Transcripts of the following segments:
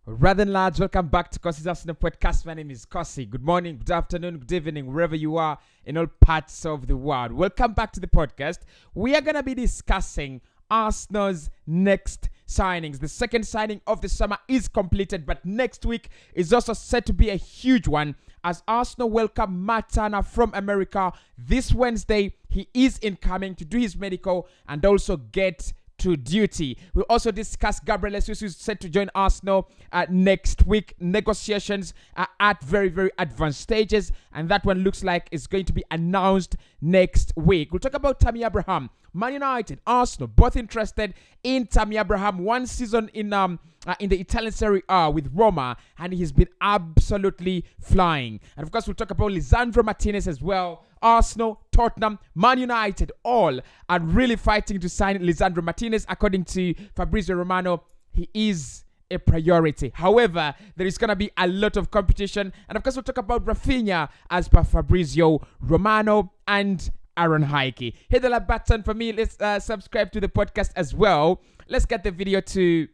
Rather than large, welcome back to Cossy's Arsenal podcast. My name is Cossy. Good morning, good afternoon, good evening, wherever you are in all parts of the world. Welcome back to the podcast. We are going to be discussing Arsenal's next signings. The second signing of the summer is completed, but next week is also set to be a huge one as Arsenal welcome Matt Turner from America this Wednesday. He is incoming to do his medical and also get to duty. We'll also discuss Gabriel Jesus, who's set to join Arsenal next week. Negotiations are at very, very advanced stages, and that one looks like it's going to be announced next week. We'll talk about Tammy Abraham. Man United, Arsenal, both interested in Tammy Abraham. One season in the Italian Serie A with Roma, and he's been absolutely flying. And of course, we'll talk about Lisandro Martinez as well. Arsenal, Tottenham, Man United, all are really fighting to sign Lisandro Martinez. According to Fabrizio Romano, he is a priority. However, there is going to be a lot of competition. And of course, we'll talk about Raphinha as per Fabrizio Romano and Aaron Heike. Hit the like button for me. Let's subscribe to the podcast as well. Let's get the video to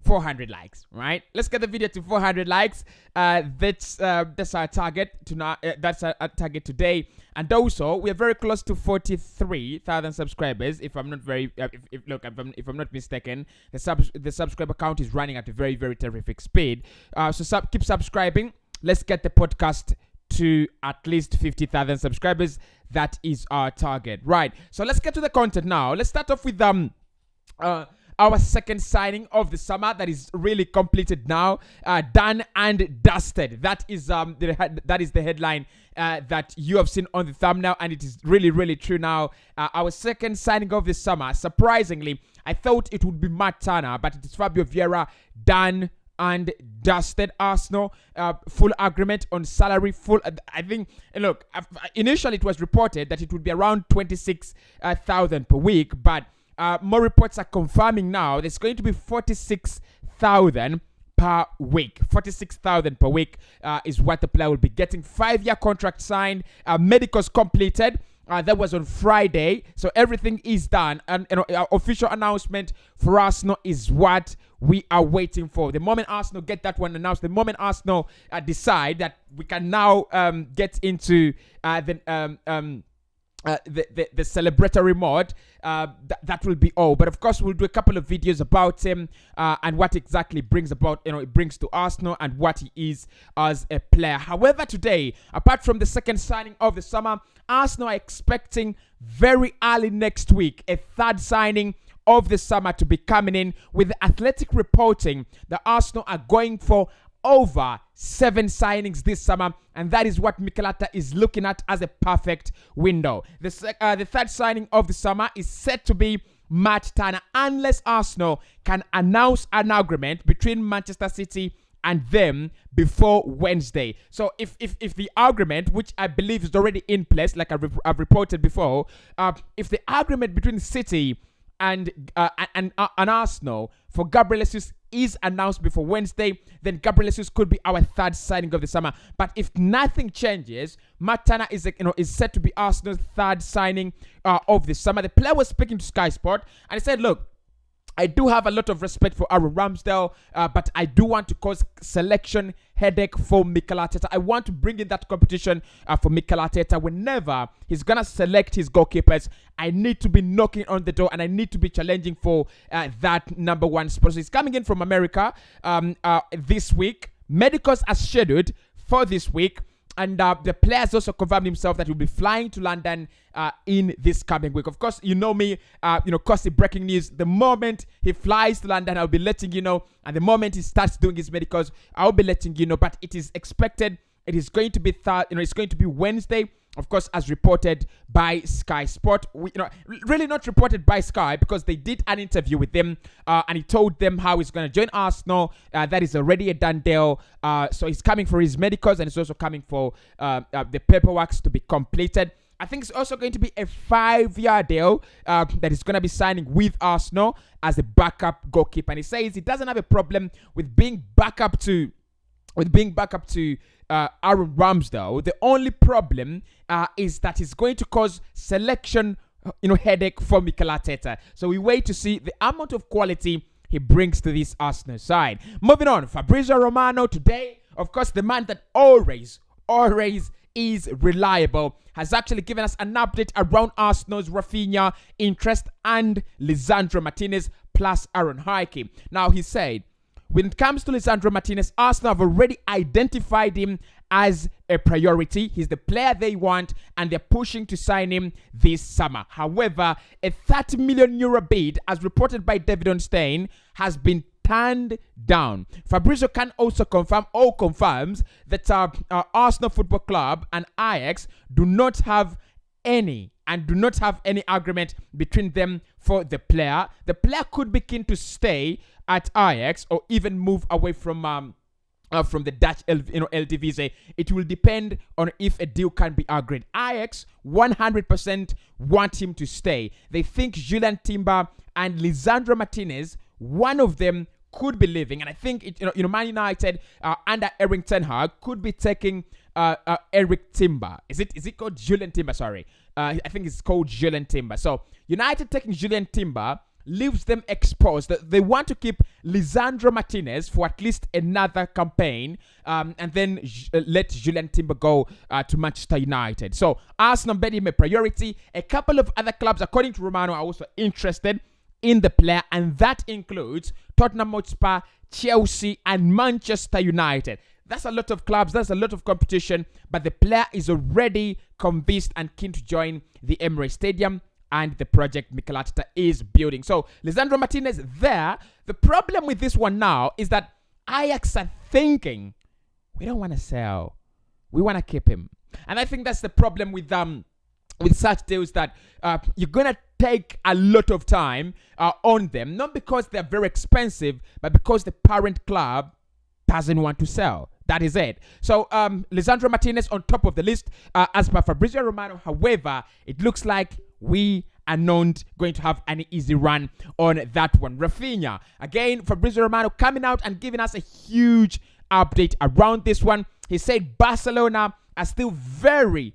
400 likes, right? Let's get the video to 400 likes. That's our target that's our target today. And also, we are very close to 43,000 subscribers. If I'm not mistaken, the subscriber count is running at a very, very terrific speed. So keep subscribing. Let's get the podcast to at least 50,000 subscribers. That is our target, right? So let's get to the content now. Let's start off with our second signing of the summer that is really completed now, done and dusted. That is the headline that you have seen on the thumbnail, and it is really, really true now. Our second signing of the summer, surprisingly, I thought it would be Matt Turner, but it is Fabio Vieira, done and dusted. Arsenal, full agreement on salary. I think, look, initially it was reported that it would be around 26,000 per week, but more reports are confirming now there's going to be 46,000 per week. 46,000 per week is what the player will be getting. 5-year contract signed. Medicals completed. That was on Friday. So everything is done. And our official announcement for Arsenal is what we are waiting for. The moment Arsenal get that one announced, the moment Arsenal decide that we can now get into the celebratory mode, that will be all. But of course, we'll do a couple of videos about him and what exactly brings to Arsenal and what he is as a player. However, today, apart from the second signing of the summer, Arsenal are expecting very early next week a third signing of the summer to be coming in, with the Athletic reporting that Arsenal are going for over 7 signings this summer, and that is what Mikel Arteta is looking at as a perfect window. The third signing of the summer is set to be Matt Turner, unless Arsenal can announce an agreement between Manchester City and them before Wednesday. So if the agreement, which I believe is already in place, like I've reported before, if the agreement between City and Arsenal for Gabriel Jesus is announced before Wednesday, then Gabriel Jesus could be our third signing of the summer. But if nothing changes, Matt Turner is set to be Arsenal's third signing of the summer. The player was speaking to Sky Sport and he said, "Look, I do have a lot of respect for Aaron Ramsdale, but I do want to cause selection headache for Mikel Arteta. I want to bring in that competition for Mikel Arteta. Whenever he's going to select his goalkeepers, I need to be knocking on the door and I need to be challenging for that number one spot." So he's coming in from America this week. Medicals are scheduled for this week. And the player has also confirmed himself that he'll be flying to London in this coming week. Of course, you know me, Cossy, breaking news. The moment he flies to London, I'll be letting you know. And the moment he starts doing his medicals, I'll be letting you know. But it is expected. It is going to be it's going to be Wednesday. Of course, as reported by Sky Sport. Really not reported by Sky, because they did an interview with him and he told them how he's going to join Arsenal. That is already a done deal. So he's coming for his medicals and he's also coming for the paperwork to be completed. I think it's also going to be a 5-year deal that he's going to be signing with Arsenal as a backup goalkeeper. And he says he doesn't have a problem with being backup to Aaron Ramsdale. The only problem is that he's going to cause selection headache for Mikel Arteta. So we wait to see the amount of quality he brings to this Arsenal side. Moving on, Fabrizio Romano today, of course, the man that always is reliable, has actually given us an update around Arsenal's Raphinha interest and Lisandro Martinez plus Aaron Hickey. Now, he said, when it comes to Lisandro Martinez, Arsenal have already identified him as a priority. He's the player they want, and they're pushing to sign him this summer. However, a 30 million euro bid, as reported by David Onstein, has been turned down. Fabrizio can also confirms that Arsenal Football Club and Ajax do not have any agreement between them for the player. The player could be keen to stay at Ajax or even move away from the Dutch Eredivisie. It will depend on if a deal can be agreed. Ajax 100% want him to stay. They think Julian Timber and Lisandro Martinez, one of them could be leaving, and I think Man United under Erik ten Hag could be taking Eric Timber. Is it called Julian Timber? Sorry, I think it's called Julian Timber. So United taking Julian Timber leaves them exposed. They want to keep Lisandro Martinez for at least another campaign, and then let Julian Timber go to Manchester United. So Arsenal made him a priority. A couple of other clubs, according to Romano, are also interested in the player, and that includes Tottenham Hotspur, Chelsea, and Manchester United. That's a lot of clubs, that's a lot of competition, but the player is already convinced and keen to join the Emirates Stadium and the project Mikel Arteta is building. So Lisandro Martinez there. The problem with this one now is that Ajax are thinking, we don't want to sell, we want to keep him. And I think that's the problem with such deals, that you're gonna take a lot of time on them, not because they're very expensive, but because the parent club doesn't want to sell. That is it. So Lisandro Martinez on top of the list as per Fabrizio Romano. However, it looks like we are not going to have any easy run on that one. Raphinha, again, Fabrizio Romano coming out and giving us a huge update around this one. He said Barcelona are still very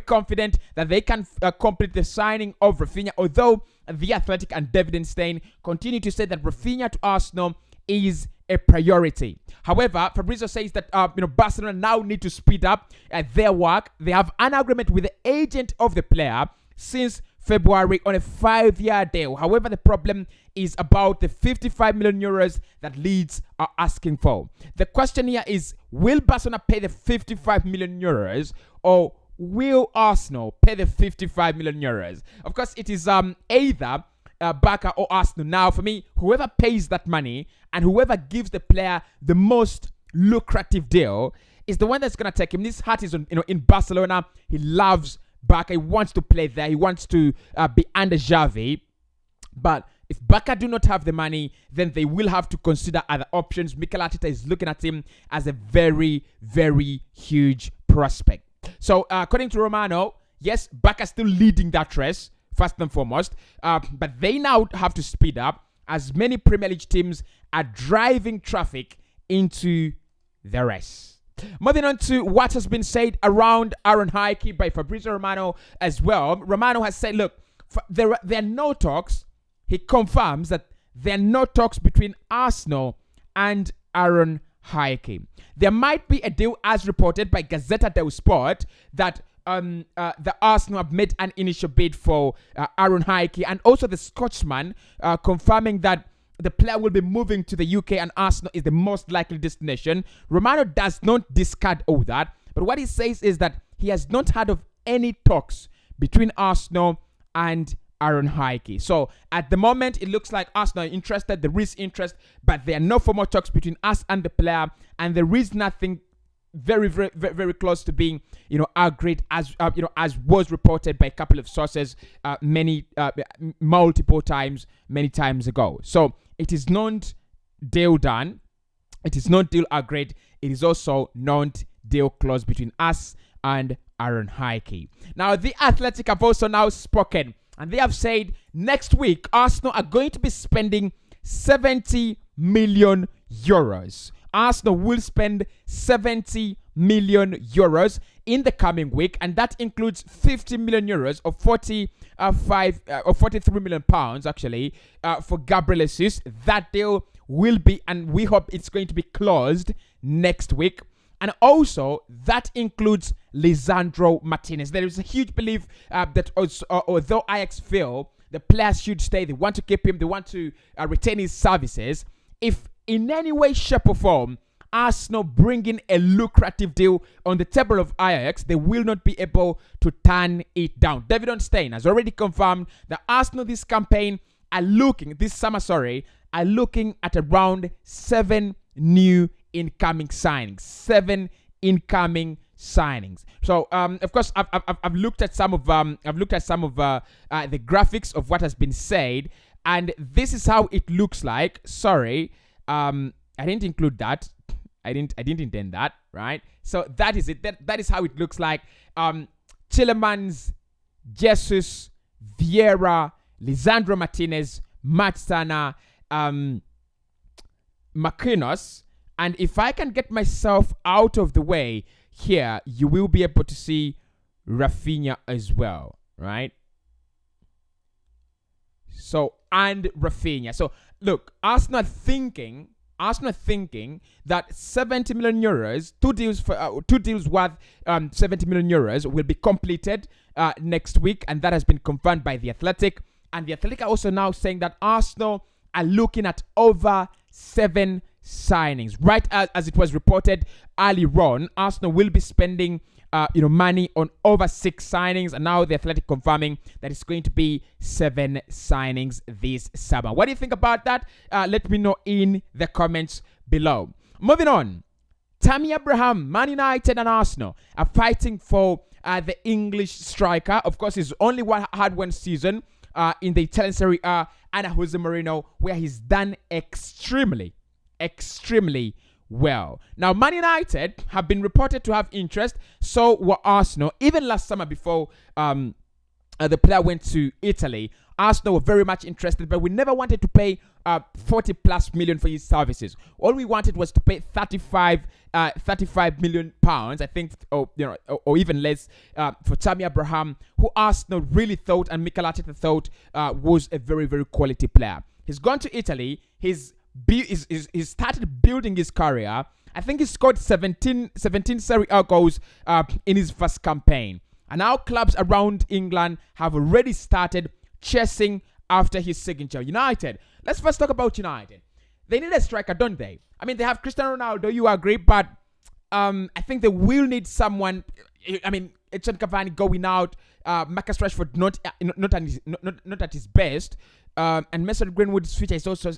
confident that they can complete the signing of Raphinha, although The Athletic and David Onstein continue to say that Raphinha to Arsenal is a priority. However, Fabrizio says that Barcelona now need to speed up their work. They have an agreement with the agent of the player since February on a 5-year deal. However, the problem is about the 55 million euros that Leeds are asking for. The question here is, will Barcelona pay the 55 million euros, or will Arsenal pay the 55 million euros? Of course, it is either Barca or Arsenal. Now, for me, whoever pays that money and whoever gives the player the most lucrative deal is the one that's going to take him. This heart is in Barcelona. He loves Barca. He wants to play there. He wants to be under Xavi. But if Barca do not have the money, then they will have to consider other options. Mikel Arteta is looking at him as a very huge prospect. So, according to Romano, yes, Barca still leading that race, first and foremost. But they now have to speed up, as many Premier League teams are driving traffic into the race. Moving on to what has been said around Aaron Hickey by Fabrizio Romano as well. Romano has said, look, there are no talks. He confirms that there are no talks between Arsenal and Aaron Hickey. There might be a deal, as reported by Gazzetta dello Sport, that the Arsenal have made an initial bid for Aaron Hickey, and also the Scotsman confirming that the player will be moving to the UK and Arsenal is the most likely destination. Romano does not discard all that, but what he says is that he has not heard of any talks between Arsenal and Aaron Hickey. So at the moment, it looks like Arsenal are interested, there is interest, but there are no formal talks between us and the player, and there is nothing very close to being agreed, as as was reported by a couple of sources multiple times many times ago. So it is not deal done, it is not deal agreed, it is also not deal closed between us and Aaron Hickey. Now the Athletic have also now spoken, and they have said next week Arsenal are going to be spending 70 million euros. Arsenal will spend 70 million euros in the coming week, and that includes 50 million euros or 43 million pounds actually for Gabriel Jesus. That deal will be, and we hope it's going to be closed next week. And also, that includes Lisandro Martinez. There is a huge belief that although Ajax feel the player should stay, they want to keep him, they want to retain his services. If in any way, shape or form, Arsenal bring in a lucrative deal on the table of Ajax, they will not be able to turn it down. David Ornstein has already confirmed that Arsenal this summer are looking at around 7 new incoming signings. 7 incoming signings. So of course I've looked at some of the graphics of what has been said, and this is how it looks like. Sorry, I didn't include that. I didn't intend that, right? So that is it. That is how it looks like. Tielemans, Jesus, Vieira, Lisandro Martinez, Matsana, Marquinhos. And if I can get myself out of the way here, you will be able to see Raphinha as well, right? So, and Raphinha. So, look, Arsenal thinking that 70 million euros, two deals worth 70 million euros will be completed next week, and that has been confirmed by The Athletic. And The Athletic are also now saying that Arsenal are looking at over 7 signings. Right as it was reported early on, Arsenal will be spending money on over 6 signings, and now The Athletic confirming that it's going to be 7 signings this summer. What do you think about that? Let me know in the comments below. Moving on, Tammy Abraham, Man United and Arsenal are fighting for the English striker. Of course, he's only had one season in the Italian Serie A under Jose Mourinho, where he's done extremely well. Now, Man United have been reported to have interest. So were Arsenal. Even last summer, before the player went to Italy, Arsenal were very much interested, but we never wanted to pay 40 plus million for his services. All we wanted was to pay 35 million pounds, I think, or even less, for Tammy Abraham, who Arsenal really thought and Mikel Arteta thought was a very, very quality player. He's gone to Italy. He's started building his career. I think he scored 17 Serie A goals in his first campaign. And now clubs around England have already started chasing after his signature. United. Let's first talk about United. They need a striker, don't they? I mean, they have Cristiano Ronaldo, you agree, but I think they will need someone. I mean, Edson Cavani going out, Marcus Rashford not at his best, and Mason Greenwood's future is also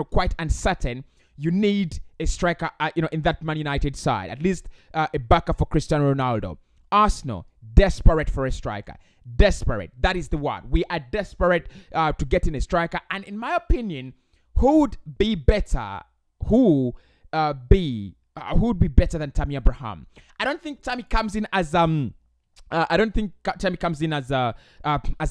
quite uncertain. You need a striker, in that Man United side, at least a backup for Cristiano Ronaldo. Arsenal, desperate for a striker. Desperate. That is the word. We are desperate to get in a striker. And in my opinion, who would be better? Who would be better than Tammy Abraham? I don't think Tammy comes in as a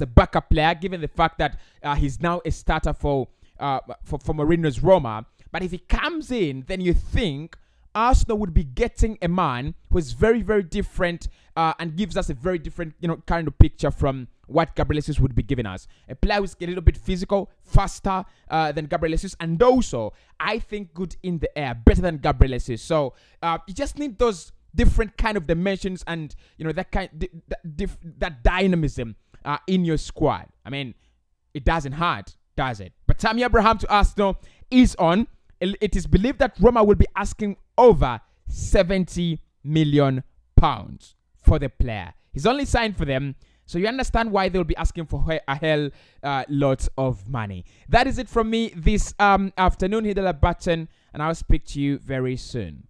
backup player, given the fact that he's now a starter for Mourinho's Roma. But if he comes in, then you think Arsenal would be getting a man who is very, very different and gives us a very different, kind of picture from what Gabriel Jesus would be giving us. A player who's a little bit physical, faster than Gabriel Jesus, and also, I think, good in the air, better than Gabriel Jesus. So you just need those different kind of dimensions and, that dynamism in your squad. I mean, it doesn't hurt, does it? But Tammy Abraham to Arsenal is on. It is believed that Roma will be asking over 70 million pounds for the player. He's only signed for them, so you understand why they'll be asking for a hell lot of money. That is it from me this afternoon. Hit the like button, and I'll speak to you very soon.